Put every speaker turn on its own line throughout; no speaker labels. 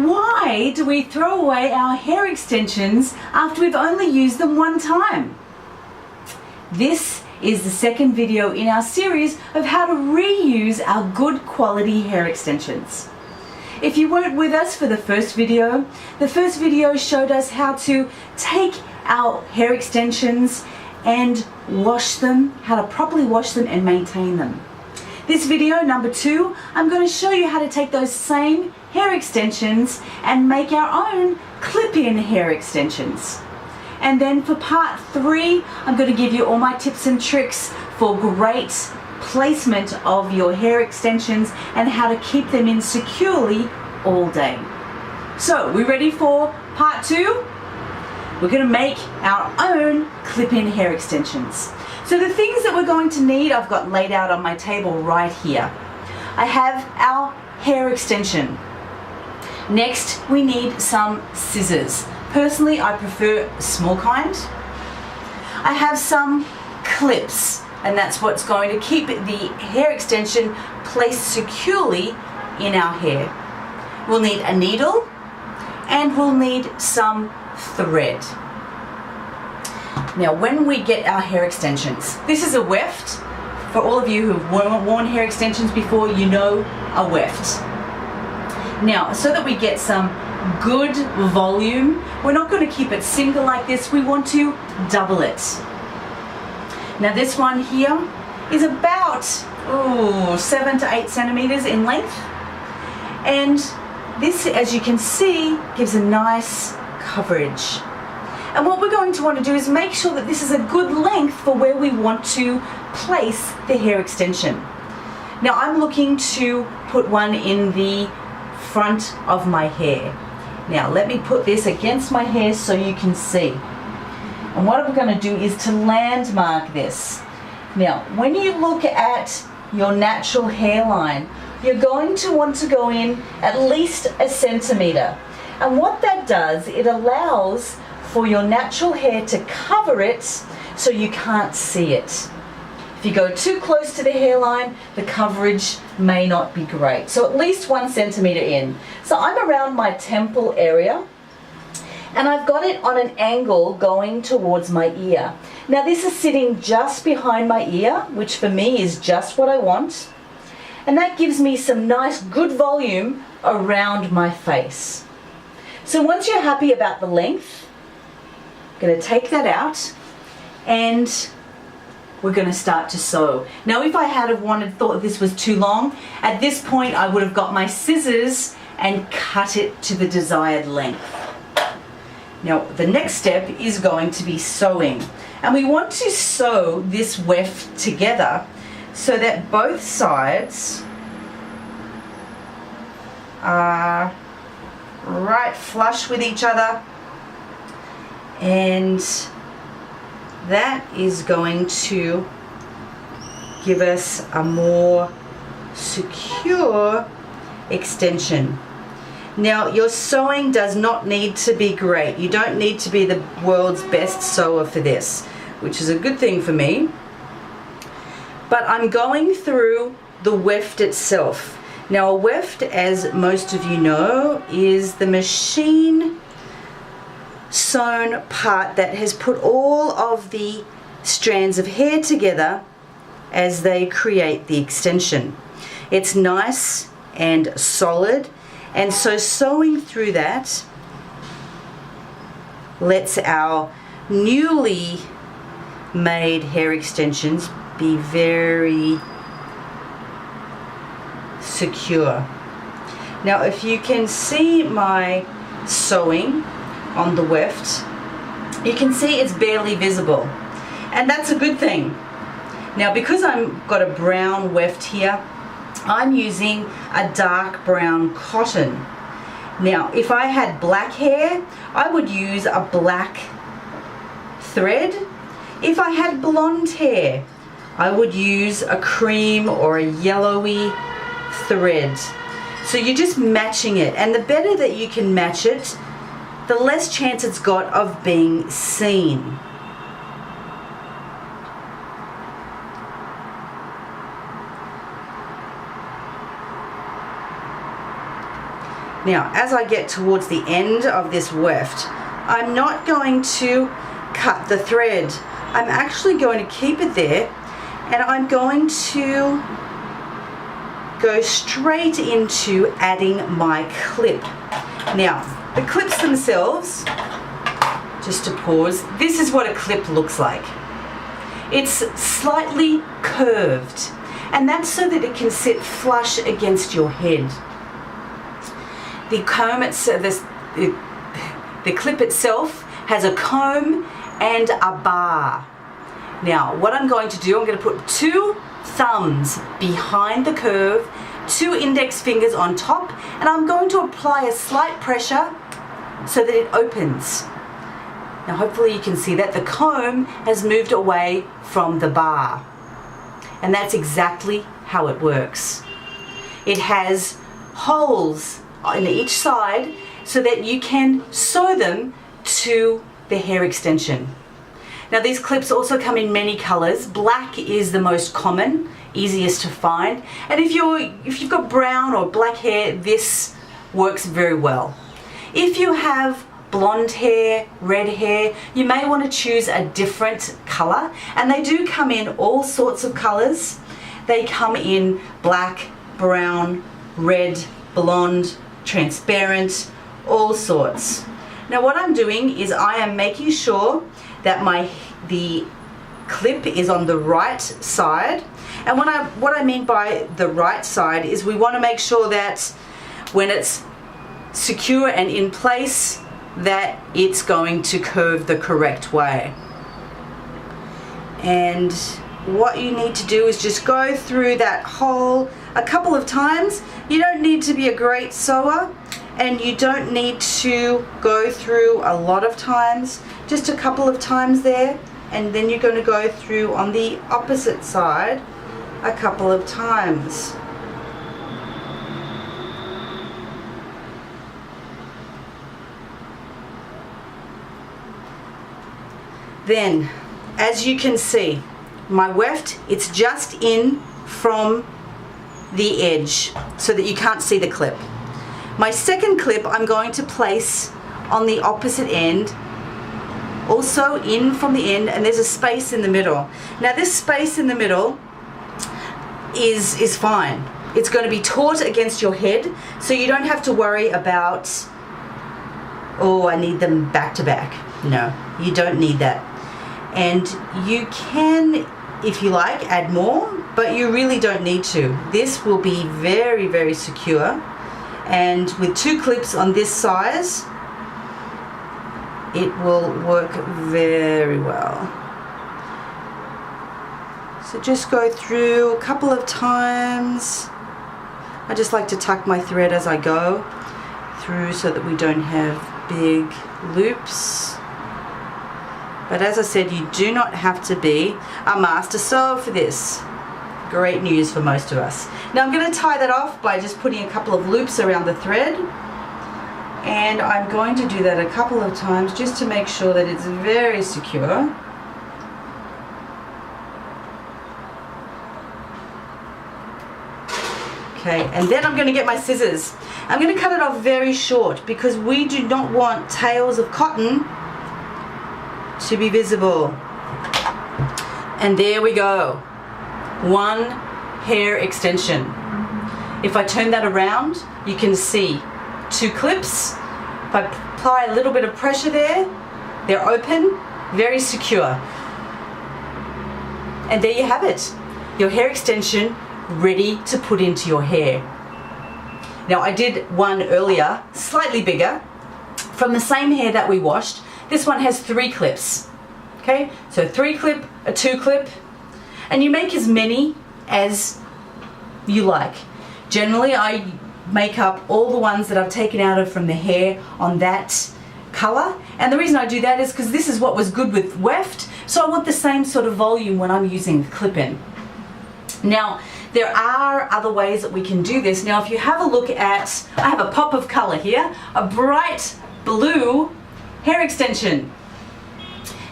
Why do we throw away our hair extensions after we've only used them one time? This is the second video in our series of how to reuse our good quality hair extensions. If you weren't with us for the first video showed us how to take our hair extensions and wash them, how to properly wash them and maintain them. This video, number 2, I'm going to show you how to take those same hair extensions and make our own clip-in hair extensions. And then for part 3, I'm going to give you all my tips and tricks for great placement of your hair extensions and how to keep them in securely all day. So, we ready for part 2? We're going to make our own clip-in hair extensions. So the things that we're going to need, I've got laid out on my table right here. I have our hair extension. Next, we need some scissors. Personally, I prefer small kind. I have some clips, and that's what's going to keep the hair extension placed securely in our hair. We'll need a needle, and we'll need some thread. Now, when we get our hair extensions, this is a weft. For all of you who've worn hair extensions before, you know a weft. Now, so that we get some good volume, we're not going to keep it single like this, we want to double it. Now this one here is about 7 to 8 centimeters in length, and this, as you can see, gives a nice coverage. And what we're going to want to do is make sure that this is a good length for where we want to place the hair extension. Now I'm looking to put one in the front of my hair. Now let me put this against my hair so you can see. And what I'm going to do is to landmark this. Now when you look at your natural hairline, you're going to want to go in at least a centimeter. And what that does, it allows for your natural hair to cover it so you can't see it. If you go too close to the hairline, the coverage may not be great. So at least 1 centimeter in. So I'm around my temple area, and I've got it on an angle going towards my ear. Now this is sitting just behind my ear, which for me is just what I want. And that gives me some nice good volume around my face. So once you're happy about the length, I'm going to take that out and we're going to start to sew. Now if I had thought this was too long, at this point I would have got my scissors and cut it to the desired length. Now the next step is going to be sewing, and we want to sew this weft together so that both sides are right flush with each other, and that is going to give us a more secure extension. Now your sewing does not need to be great. You don't need to be the world's best sewer for this, which is a good thing for me. But I'm going through the weft itself. Now a weft, as most of you know, is the machine sewn part that has put all of the strands of hair together as they create the extension. It's nice and solid, and so sewing through that lets our newly made hair extensions be very secure. Now if you can see my sewing on the weft, you can see it's barely visible, and that's a good thing. Now because I've got a brown weft here, I'm using a dark brown cotton. Now if I had black hair, I would use a black thread. If I had blonde hair, I would use a cream or a yellowy thread. So you're just matching it, and the better that you can match it, the less chance it's got of being seen. Now, as I get towards the end of this weft, I'm not going to cut the thread. I'm actually going to keep it there, and I'm going to go straight into adding my clip. Now, the clips themselves, just to pause, this is what a clip looks like. It's slightly curved, and that's so that it can sit flush against your head. The comb the clip itself has a comb and a bar. Now, what I'm going to do, I'm going to put 2 thumbs behind the curve, 2 index fingers on top, and I'm going to apply a slight pressure so that it opens. Now, hopefully you can see that the comb has moved away from the bar. And that's exactly how it works. It has holes on each side so that you can sew them to the hair extension. Now, these clips also come in many colors. Black is the most common, easiest to find. And if you've got brown or black hair, this works very well. If you have blonde hair, red hair, you may want to choose a different color. And they do come in all sorts of colors. They come in black, brown, red, blonde, transparent, all sorts. Now, what I'm doing is I am making sure that the clip is on the right side. And what I mean by the right side is we want to make sure that when it's secure and in place, that it's going to curve the correct way. And what you need to do is just go through that hole a couple of times. You don't need to be a great sewer, and you don't need to go through a lot of times, just a couple of times there, and then you're going to go through on the opposite side a couple of times. Then, as you can see, my weft, it's just in from the edge so that you can't see the clip. My second clip I'm going to place on the opposite end, also in from the end, and there's a space in the middle. Now, this space in the middle is fine. It's going to be taut against your head, so you don't have to worry about, oh, I need them back to back. No, you don't need that. And you can, if you like, add more, but you really don't need to. This will be very, very secure. And with 2 clips on this size, it will work very well. So just go through a couple of times. I just like to tuck my thread as I go through so that we don't have big loops. But as I said, you do not have to be a master sewer for this. Great news for most of us. Now I'm going to tie that off by just putting a couple of loops around the thread. And I'm going to do that a couple of times just to make sure that it's very secure. Okay, and then I'm going to get my scissors. I'm going to cut it off very short because we do not want tails of cotton to be visible. And there we go. 1 hair extension. If I turn that around, you can see 2 clips. If I apply a little bit of pressure there, they're open, very secure. And there you have it. Your hair extension ready to put into your hair. Now, I did one earlier, slightly bigger, from the same hair that we washed. This one has 3 clips. Okay, so 3 clip, a 2 clip, and you make as many as you like. Generally, I make up all the ones that I've taken out of from the hair on that color, and the reason I do that is because this is what was good with weft, so I want the same sort of volume when I'm using the clip-in. Now, there are other ways that we can do this. Now, if you have a look at, I have a pop of color here, a bright blue hair extension.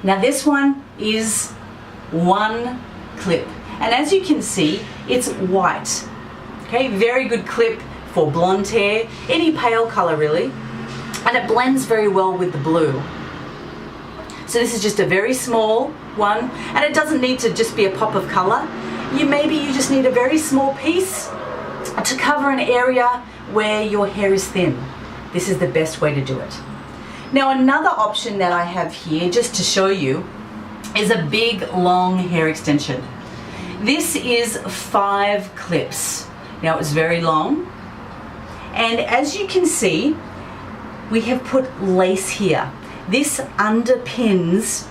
Now, this one is 1 clip, and as you can see, it's white. Okay, very good clip for blonde hair, any pale color really, and it blends very well with the blue. So this is just a very small one, and it doesn't need to just be a pop of color. Maybe you just need a very small piece to cover an area where your hair is thin. This is the best way to do it. Now another option that I have here, just to show you, is a big long hair extension. This is 5 clips. Now it's very long, and as you can see, we have put lace here. This underpins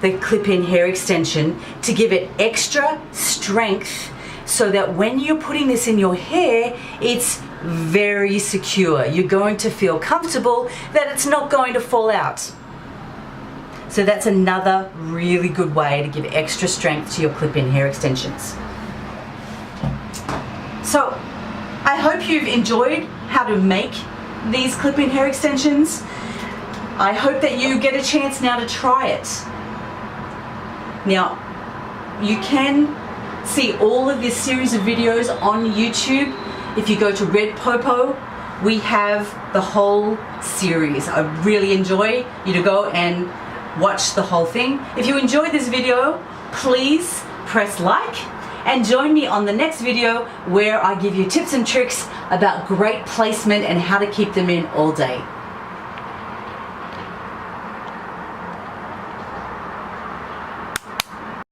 the clip-in hair extension to give it extra strength so that when you're putting this in your hair, it's very secure. You're going to feel comfortable that it's not going to fall out. So that's another really good way to give extra strength to your clip-in hair extensions. So I hope you've enjoyed how to make these clip-in hair extensions. I hope that you get a chance now to try it. Now, you can see all of this series of videos on YouTube. If you go to Red Popo, we have the whole series. I really enjoy you to go and watch the whole thing. If you enjoyed this video, please press like and join me on the next video where I give you tips and tricks about great placement and how to keep them in all day.